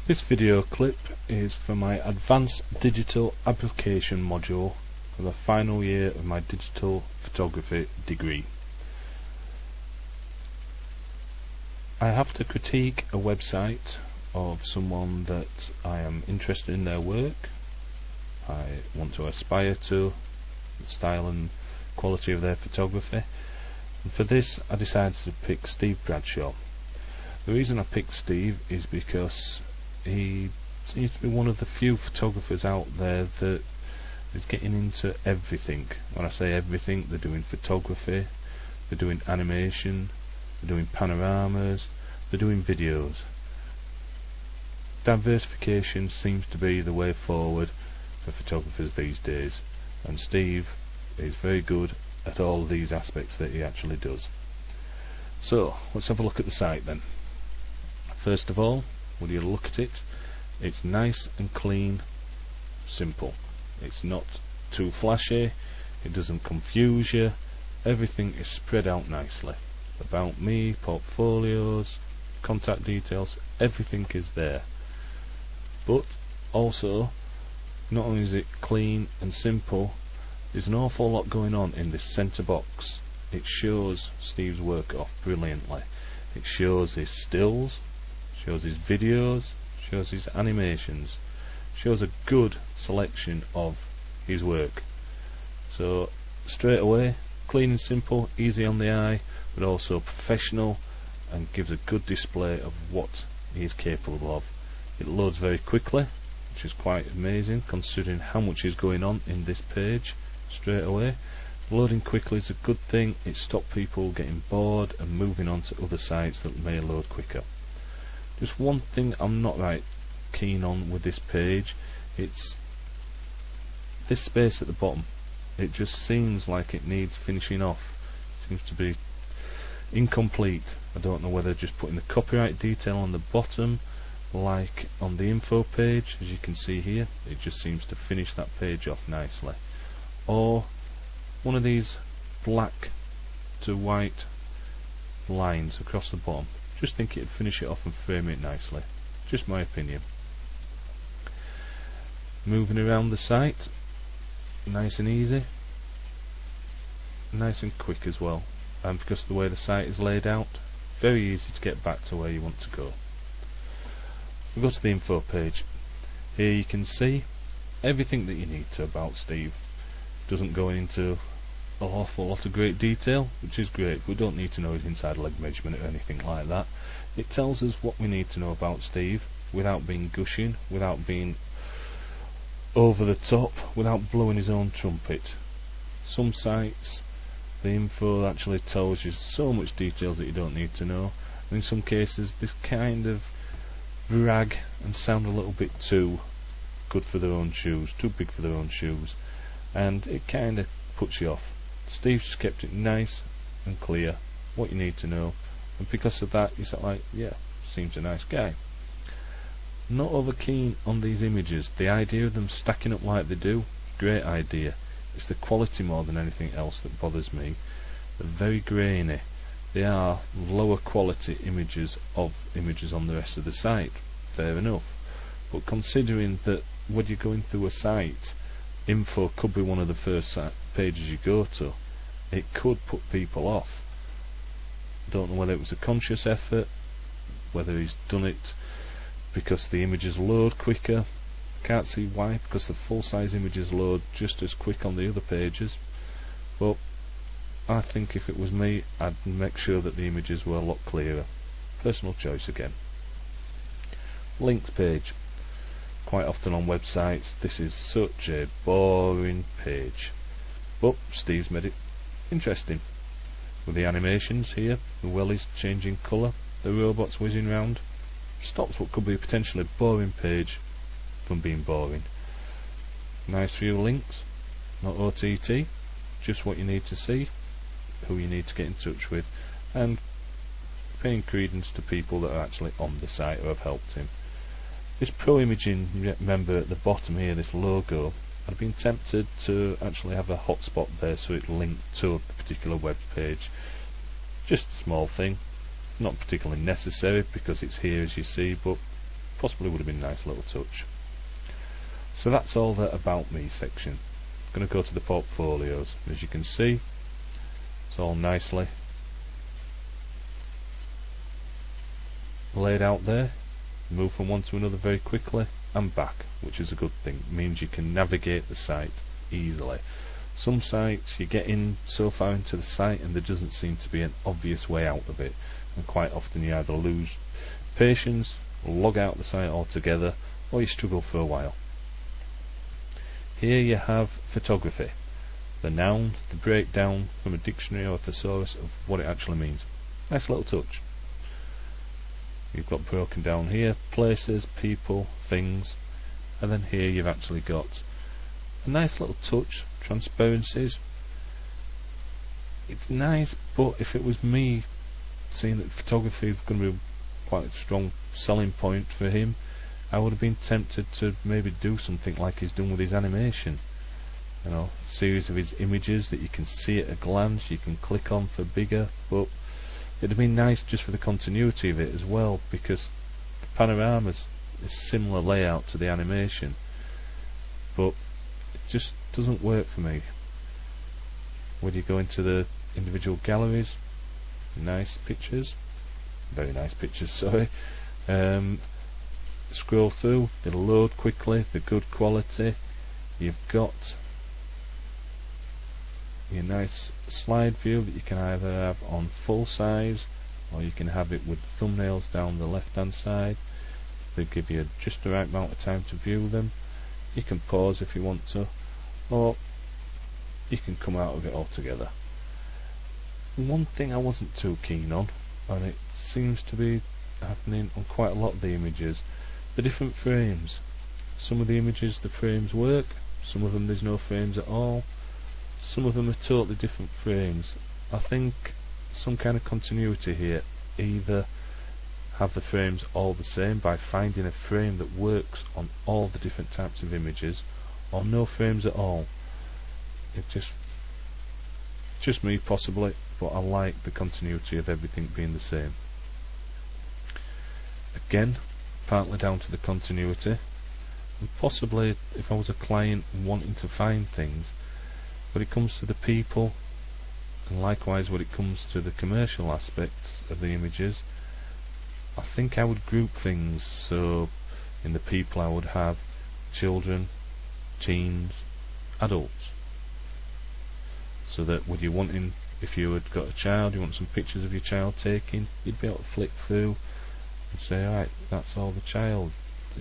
This video clip is for my Advanced Digital Application module for the final year of my digital photography degree. I have to critique a website of someone that I am interested in their work. I want to aspire to the style and quality of their photography, and for this I decided to pick Steve Bradshaw. The reason I picked Steve is because he seems to be one of the few photographers out there that is getting into everything. When I say everything, they're doing photography, they're doing animation, they're doing panoramas, they're doing videos. Diversification seems to be the way forward for photographers these days, and Steve is very good at all of these aspects that he actually does. So let's have a look at the site then. First of all, when you look at it, it's nice and clean, simple. It's not too flashy, it doesn't confuse you, everything is spread out nicely. About me, portfolios, contact details, everything is there. But also, not only is it clean and simple, there's an awful lot going on in this centre box. It shows Steve's work off brilliantly. It shows his stills, shows his videos, shows his animations, shows a good selection of his work. So straight away, clean and simple, easy on the eye, but also professional, and gives a good display of what he is capable of. It loads very quickly, which is quite amazing considering how much is going on in this page. Straight away, loading quickly is a good thing. It stops people getting bored and moving on to other sites that may load quicker. Just one thing I'm not right keen on with this page, it's this space at the bottom. It just seems like it needs finishing off. It seems to be incomplete. I don't know whether just putting the copyright detail on the bottom, like on the info page, as you can see here, it just seems to finish that page off nicely, or one of these black to white lines across the bottom. Just think it'd finish it off and frame it nicely. Just my opinion. Moving around the site, nice and easy, nice and quick as well, and because of the way the site is laid out, very easy to get back to where you want to go. We go to the info page. Here you can see everything that you need to about Steve. Doesn't go into an awful lot of great detail, which is great. We don't need to know his inside leg measurement or anything like that. It tells us what we need to know about Steve without being gushing, without being over the top, without blowing his own trumpet. Some sites, the info actually tells you so much details that you don't need to know, and in some cases this kind of brag and sound a little bit too good for their own shoes, too big for their own shoes, and it kind of puts you off. Steve's just kept it nice and clear, what you need to know, and because of that you're sort of like, yeah, seems a nice guy. Not over keen on these images. The idea of them stacking up like they do, great idea. It's the quality more than anything else that bothers me. They're very grainy. They are lower quality images of images on the rest of the site, fair enough, but considering that when you're going through a site, info could be one of the first pages you go to, it could put people off. Don't know whether it was a conscious effort, whether he's done it because the images load quicker. Can't see why, because the full size images load just as quick on the other pages, but I think if it was me, I'd make sure that the images were a lot clearer. Personal choice again. Links page. Quite often on websites this is such a boring page, but Steve's made it interesting with the animations here, the wellies changing colour, the robots whizzing round. Stops what could be a potentially boring page from being boring. Nice few links, not OTT, just what you need to see, who you need to get in touch with, and paying credence to people that are actually on the site or have helped him. This Pro Imaging member at the bottom here, this logo, I'd been tempted to actually have a hotspot there so it linked to the particular web page. Just a small thing, not particularly necessary because it's here as you see, but possibly would have been a nice little touch. So that's all the About Me section. I'm going to go to the portfolios. As you can see, it's all nicely laid out there. Move from one to another very quickly and back, which is a good thing. It means you can navigate the site easily. Some sites you get in so far into the site and there doesn't seem to be an obvious way out of it, and quite often you either lose patience, log out the site altogether, or you struggle for a while. Here you have photography, the noun, the breakdown from a dictionary or thesaurus of what it actually means. Nice little touch. You've got broken down here places, people, things, and then here you've actually got a nice little touch, transparencies. It's nice, but if it was me seeing that photography was going to be quite a strong selling point for him, I would have been tempted to maybe do something like he's done with his animation. You know, a series of his images that you can see at a glance, you can click on for bigger, but it'd have been nice just for the continuity of it as well, because the panoramas is similar layout to the animation, but it just doesn't work for me. When you go into the individual galleries, nice pictures, very nice pictures, sorry, scroll through, they'll load quickly, they're good quality. You've got your nice slide view that you can either have on full size or you can have it with thumbnails down the left hand side. They give you just the right amount of time to view them. You can pause if you want to, or you can come out of it altogether. One thing I wasn't too keen on, and it seems to be happening on quite a lot of the images, the different frames. Some of the images the frames work, some of them there's no frames at all, some of them are totally different frames. I think some kind of continuity here, either have the frames all the same by finding a frame that works on all the different types of images, or no frames at all. It just me possibly, but I like the continuity of everything being the same. Again, partly down to the continuity, and possibly if I was a client wanting to find things, when it comes to the people, and likewise when it comes to the commercial aspects of the images, I think I would group things. So in the people I would have children, teens, adults, so that when you're wanting, if you had got a child, you want some pictures of your child taken, you'd be able to flick through and say, alright, that's all the child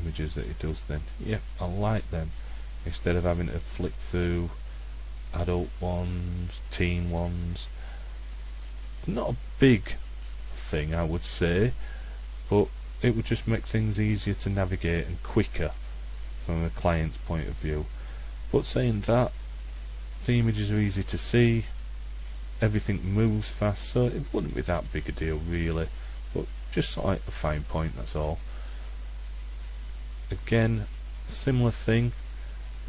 images that it does then. Yep, I like them. Instead of having to flick through adult ones, teen ones. Not a big thing, I would say, but it would just make things easier to navigate and quicker from a client's point of view. But saying that, the images are easy to see, everything moves fast, so it wouldn't be that big a deal really, but just like a fine point, that's all. Again, a similar thing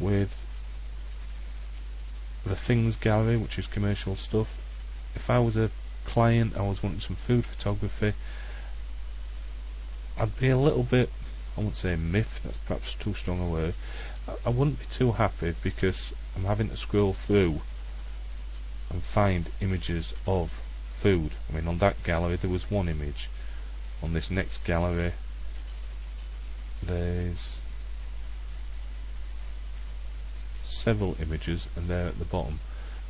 with the things gallery, which is commercial stuff. If I was a client, I was wanting some food photography, I'd be a little bit, I wouldn't say miffed, that's perhaps too strong a word. I wouldn't be too happy because I'm having to scroll through and find images of food. I mean, on that gallery there was one image. On this next gallery there's several images, and they're at the bottom.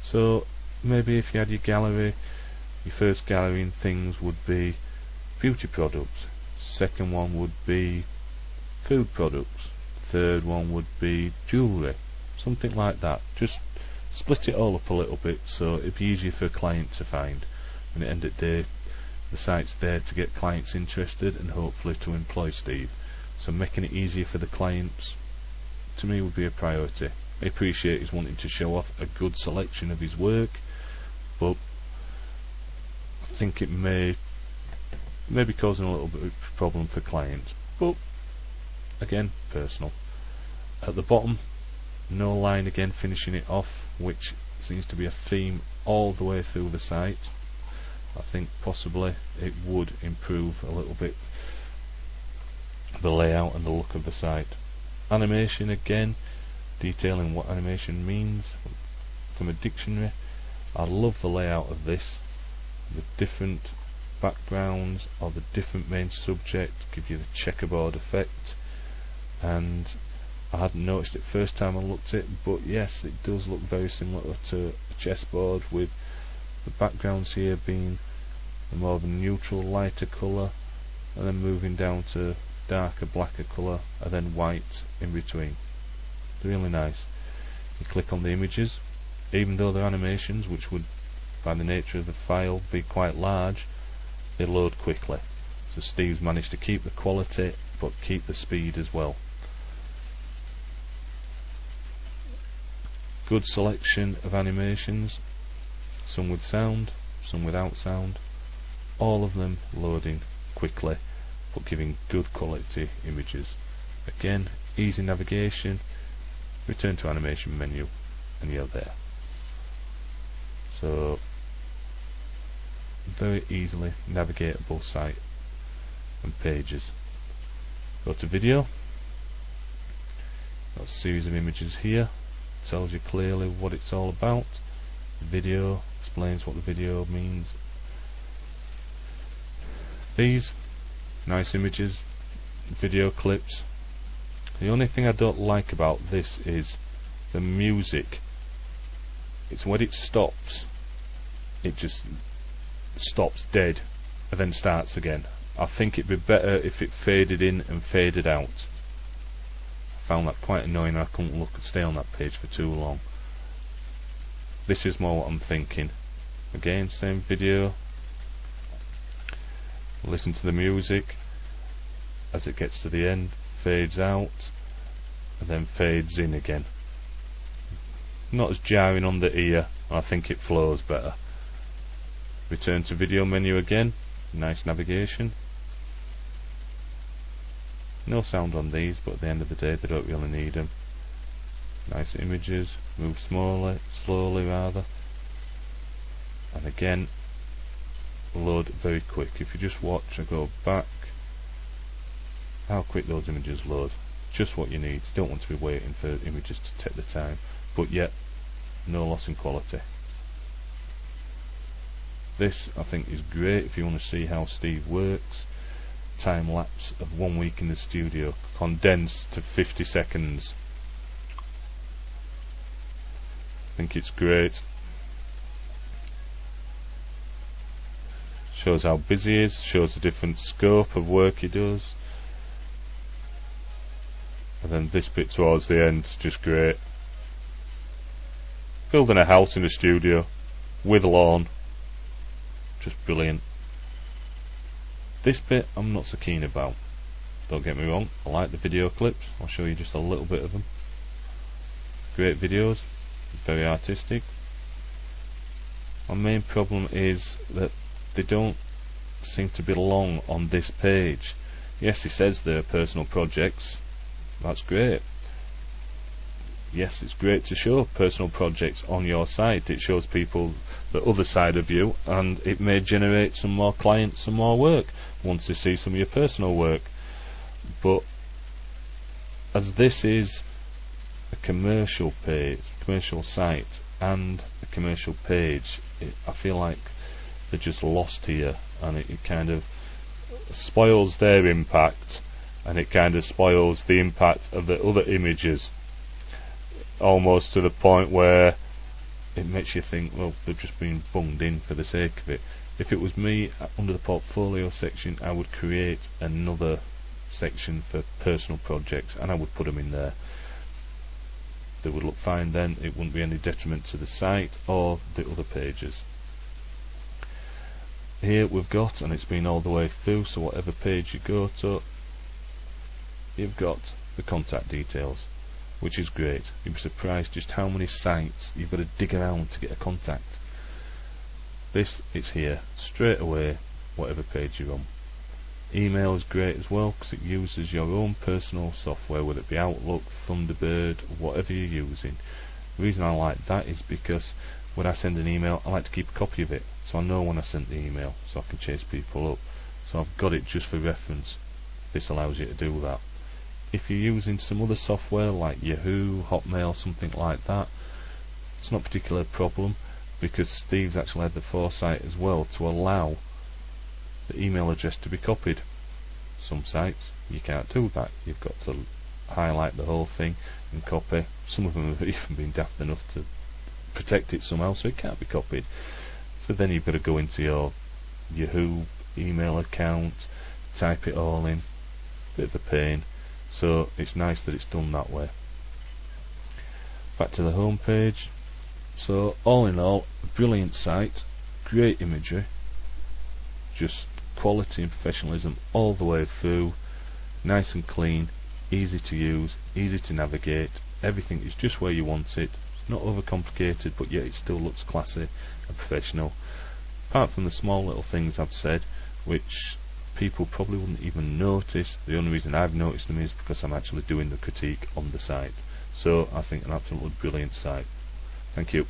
So maybe if you had your gallery, your first gallery in things would be beauty products, second one would be food products, third one would be jewellery, something like that. Just split it all up a little bit so it'd be easier for a client to find. And at the end of the day, the site's there to get clients interested and hopefully to employ Steve. So making it easier for the clients, to me, would be a priority. I appreciate he's wanting to show off a good selection of his work, but I think it may be causing a little bit of a problem for clients. But again, personal. At the bottom, no line again finishing it off, which seems to be a theme all the way through the site. I think possibly it would improve a little bit the layout and the look of the site. Animation, again, detailing what animation means from a dictionary. I love the layout of this. The different backgrounds or the different main subject give you the checkerboard effect, and I hadn't noticed it first time I looked at it, but yes, it does look very similar to a chessboard, with the backgrounds here being more of a neutral lighter colour, and then moving down to darker blacker colour, and then white in between. Really nice. You click on the images, even though they're animations which would by the nature of the file be quite large, they load quickly. So Steve's managed to keep the quality but keep the speed as well. Good selection of animations, some with sound, some without sound, all of them loading quickly but giving good quality images. Again, easy navigation, return to animation menu and you're there. So very easily navigatable site and pages. Go to video, got a series of images here, tells you clearly what it's all about. The video explains what the video means. These nice images, video clips. The only thing I don't like about this is the music. It's when it stops, it just stops dead and then starts again. I think it'd be better if it faded in and faded out. I found that quite annoying. I couldn't stay on that page for too long. This is more what I'm thinking. Again, same video. Listen to the music as it gets to the end, fades out and then fades in again. Not as jarring on the ear, and I think it flows better. Return to video menu again, nice navigation. No sound on these, but at the end of the day they don't really need them. Nice images, move slowly rather, and again load very quick. If you just watch and go back, how quick those images load. Just what you need. You don't want to be waiting for images to take the time, but yet no loss in quality. This I think is great if you want to see how Steve works. Time lapse of 1 week in the studio condensed to 50 seconds. I think it's great. Shows how busy he is, shows the different scope of work he does. And then this bit towards the end, just great. Building a house in a studio with lawn, just brilliant. This bit I'm not so keen about, don't get me wrong. I like the video clips, I'll show you just a little bit of them. Great videos, very artistic. My main problem is that they don't seem to belong on this page. Yes, it says they're personal projects, that's great. Yes, it's great to show personal projects on your site. It shows people the other side of you, and it may generate some more clients, some more work once they see some of your personal work. But as this is a commercial page, commercial site and a commercial page, I feel like they're just lost here, and it kind of spoils their impact, and it kind of spoils the impact of the other images, almost to the point where it makes you think, well, they've just been bunged in for the sake of it. If it was me, under the portfolio section, I would create another section for personal projects and I would put them in there. They would look fine then, it wouldn't be any detriment to the site or the other pages. Here we've got, and it's been all the way through, so whatever page you go to, you've got the contact details, which is great. You'd be surprised just how many sites you've got to dig around to get a contact. This is here, straight away, whatever page you're on. Email is great as well, because it uses your own personal software, whether it be Outlook, Thunderbird, whatever you're using. The reason I like that is because when I send an email, I like to keep a copy of it, so I know when I sent the email, so I can chase people up. So I've got it just for reference. this allows you to do that. If you're using some other software like Yahoo, Hotmail, something like that, it's not a particular problem, because Steve's actually had the foresight as well to allow the email address to be copied. Some sites you can't do that. You've got to highlight the whole thing and copy. Some of them have even been daft enough to protect it somehow so it can't be copied. So then you've got to go into your Yahoo email account, type it all in. Bit of a pain. So it's nice that it's done that way. Back to the home page. So all in all, a brilliant site, great imagery, just quality and professionalism all the way through, nice and clean, easy to use, easy to navigate, everything is just where you want it. It's not overcomplicated, but yet it still looks classy and professional. Apart from the small little things I've said, which people probably wouldn't even notice, the only reason I've noticed them is because I'm actually doing the critique on the site. So I think an absolutely brilliant site. Thank you.